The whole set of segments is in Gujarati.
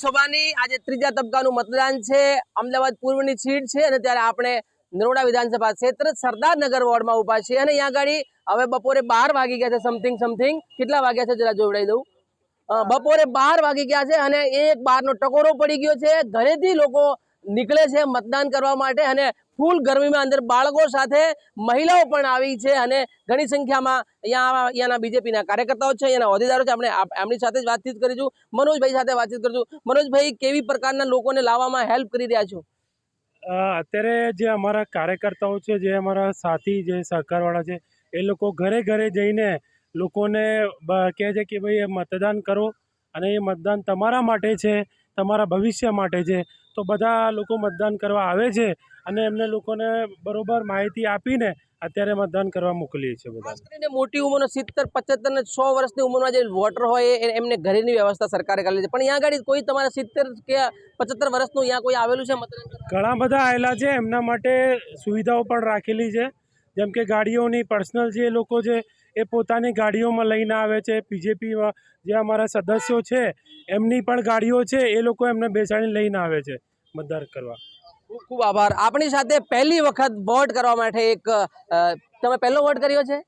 લોકસભાની આજે ત્રીજા તબક્કાનું મતદાન છે। અમદાવાદ પૂર્વની સીટ છે અને ત્યારે આપણે નરોડા વિધાનસભા ક્ષેત્ર સરદારનગર વોર્ડમાં ઊભા છીએ અને અહીંયા આગળ હવે બપોરે 12 વાગી ગયા છે સમથિંગ કેટલા વાગ્યા છે જરા જોવડાવી દઉં। બપોરે 12 વાગી ગયા છે અને 1:12 નો ટકોરો પડી ગયો છે। ઘરેથી લોકો નીકળે છે મતદાન કરવા માટે અને ફૂલ ગરમીમાં અંદર બાળકો સાથે મહિલાઓ પણ આવી છે અને ઘણી સંખ્યામાં અહીંયાના બીજેપીના કાર્યકર્તાઓ છે, અહીંયાના હોદ્દેદારો છે। આપણે એમની સાથે જ વાતચીત કરીશું। મનોજભાઈ સાથે વાતચીત કરીશું। મનોજભાઈ, કેવી પ્રકારના લોકોને લાવવામાં હેલ્પ કરી રહ્યા છો? અત્યારે જે અમારા કાર્યકર્તાઓ છે, જે અમારા સાથી જે સહકારવાળા છે, એ લોકો ઘરે ઘરે જઈને લોકોને કહે છે કે ભાઈ મતદાન કરો અને એ મતદાન તમારા માટે છે, તમારા ભવિષ્ય માટે છે। તો બધા લોકો મતદાન કરવા આવે છે અને એમને લોકોને બરોબર માહિતી આપીને અત્યારે મતદાન કરવા મોકલીએ છીએ બધા। ખાસ કરીને મોટી ઉંમરનો 70, 75 ને 100 વર્ષની ઉંમરના જે વોટર હોય એમને ઘરેની વ્યવસ્થા સરકારે કરેલી છે, પણ અહીંયા આગળ કોઈ તમારા 70 કે 75 વર્ષનું અહીંયા કોઈ આવેલું છે મતદાન કરવા? ઘણા બધા આવેલા છે, એમના માટે સુવિધાઓ પણ રાખેલી છે, જેમ કે ગાડીઓની પર્સનલ જે લોકો છે એ પોતાની ગાડીઓમાં લઈને આવે છે। બીજેપીમાં જે અમારા સદસ્યો છે એમની પણ ગાડીઓ છે, એ લોકો એમને બેસાડીને લઈને આવે છે મતદાન કરવા। ખૂબ ખૂબ આભાર। આપણી સાથે પહેલી વખત વોટ કરવા માટે એક તમે પહેલો વોટ કર્યો છે?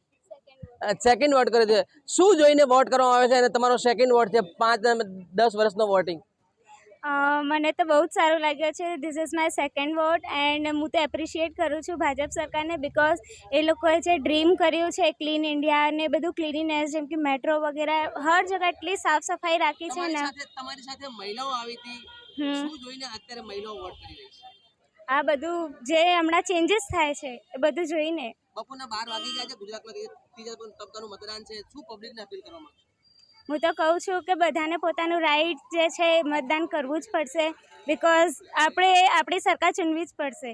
સેકન્ડ વોટ કર્યો છે। શું જોઈને વોટ કરવામાં આવે છે અને તમારો સેકન્ડ વોટ છે, 5-10 વર્ષનો વોટિંગ? મને તો બહુ જ સારું લાગ્યું છે। This is my second vote and હું તો એપ્રિશિએટ કરું છું ભાજપ સરકારને, બિકોઝ એ લોકોએ જે ડ્રીમ કર્યું છે ક્લીન ઇન્ડિયા અને બધું ક્લીનીનેસ, જેમ કે મેટ્રો વગેરે હર જગ્યા એટલી સાફ સફાઈ રાખી છે ને। તમારી સાથે મહિલાઓ આવી હતી, શું જોઈને અત્યારે મહિલાઓ વોટ કરી રહી છે? આ બધું જે હમણાં ચેન્જીસ થાય છે એ બધું જોઈને। બપોરના 12 વાગી ગયા છે, ગુજરાતમાં ત્રીજા તબક્કાનું મતદાન છે, શું પબ્લિકને અપીલ કરવા માંગો છો? હું તો કહું છું કે બધાને પોતાનું રાઇટ જે છે એ મતદાન કરવું જ પડશે, બિકોઝ આપણે આપણી સરકાર ચૂનવી જ પડશે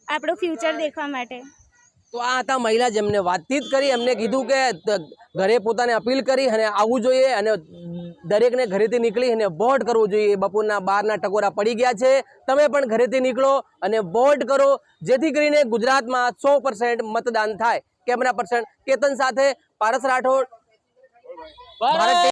આપણું ફ્યુચર દેખવા માટે। તો આ હતા મહિલા જેમને વાતચીત કરી, એમને કીધું કે ઘરે પોતાને અપીલ કરી અને આવવું જોઈએ અને દરેકને ઘરેથી નીકળી અને વોટ કરવું જોઈએ। બપોરના 12ના ટકોરા પડી ગયા છે, તમે પણ ઘરેથી નીકળો અને વોટ કરો, જેથી કરીને ગુજરાતમાં 100% મતદાન થાય। કેમેરા પર્સન કેતન સાથે પારસ રાઠોડ, ભારત।